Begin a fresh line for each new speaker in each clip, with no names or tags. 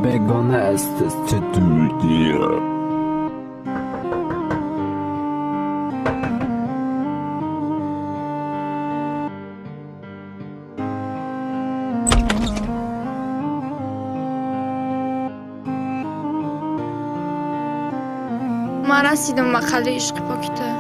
begane است چه دنیا
من رسیدم مقاله عشق پاکته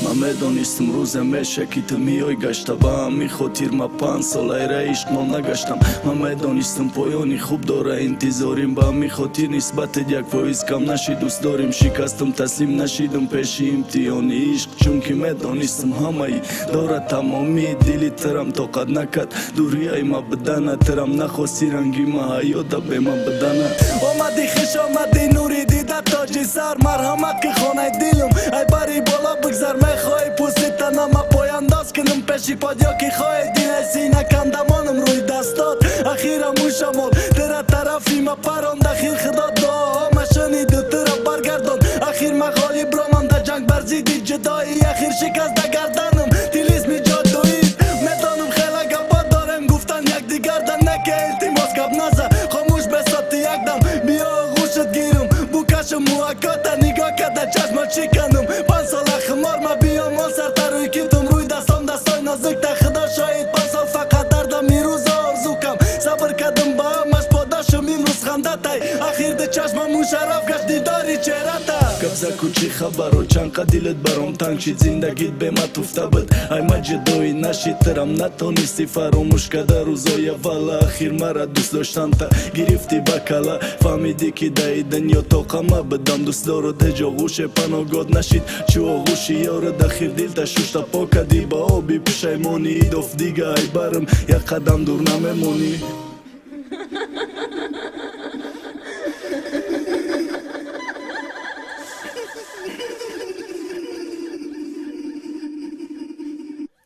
من میدانستم روز میشه که تو میای گشته با همی خاطر ما 5 سال ایره عشق ما نگشتم من میدانستم پایانی خوب داره انتظاریم با همی خاطر نسبت یک فایز کم نشی دوست داریم شکستم تسلیم نشیدم پیش امتحان عشق چون که میدانستم همه ای داره تمامی دلی ترم طاقت نکرد دوری ای ما بدنه ترم نخواستی رنگی ما حیات به ما بدنه آمدی خوش آمدی نوری دیده تاج سر مرحمت که خانه دلم ای بری بالا بگذر میخوای پوستی تنم پایانداز کنم پیشی پادیا که خواهی دین سینه کندمانم روی دستات اخیرم موشمال تر طرفی ما پراند اخیر خدا دعا ما شنید و تر برگردان اخیر مخالی برامم در جنگ برزیدی جدایی اخیر شکست در گردنم تیلیزمی جادویی میدانم خیلی گبا دارم گفتن یک دیگر در نکه التماس گب نزه خاموش بساتی یک دم بیا غوشت گیرم بوکشم موکات نگاه کرده چشمات شکنم 5 سال خمار ما بیام مال سر تروی کیتم روی دستام دستای نازک تا خدا شاید 5 سال فقط دردم میروز آرزو کم صبر کردم با همش پاداشم امروز خنده تای اخیر ده چشمم مشرف گشت دیداری چهرتا کبزه کوچی خبر و چند قدیلت برام تنگ شید زندگیت به ما توفته بود ای ما جدایی نشید ترم نتونستی فراموش کده روزای اول اخیر مرا دوست داشتن تا گرفتی بکلا فهمیدی که دای دنیا طاقه ما بدم دوست دارو دجا غوش پناگاد نشید چو آغوشی یار دخیر دیل تا ششتا پاک دی با آبی پشیمانی دوف دیگه ای برم یک قدم دور نمیمونی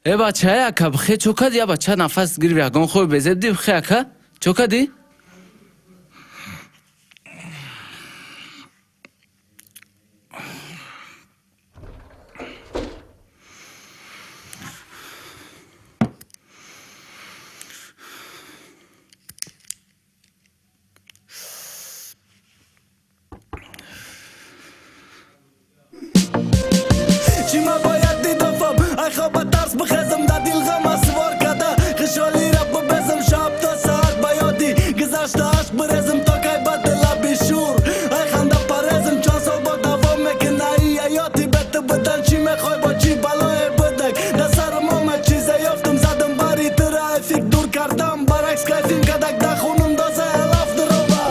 ای بچه اکا بخی چوکا دی بچه نفس گیر بیاگان خوب بزید دی بخی اکا چوکا دی
چی ما باید دیدفم ای خواب ترس بخزم در دل غم اسوار کده خشالی را ببزم شب تا ساعت بیادی گذشته عشق برزم تا که بد دل بیشور ای خنده پرزم 4 سال با دوام میکنه ای حیاتی بهت بدن چی میخوای با چی بلای بدک در سر ما چیزه یافتم زدم بری ترافیک دور کردم برعکس کیفیم کدک در خونم دازه الاف دروبه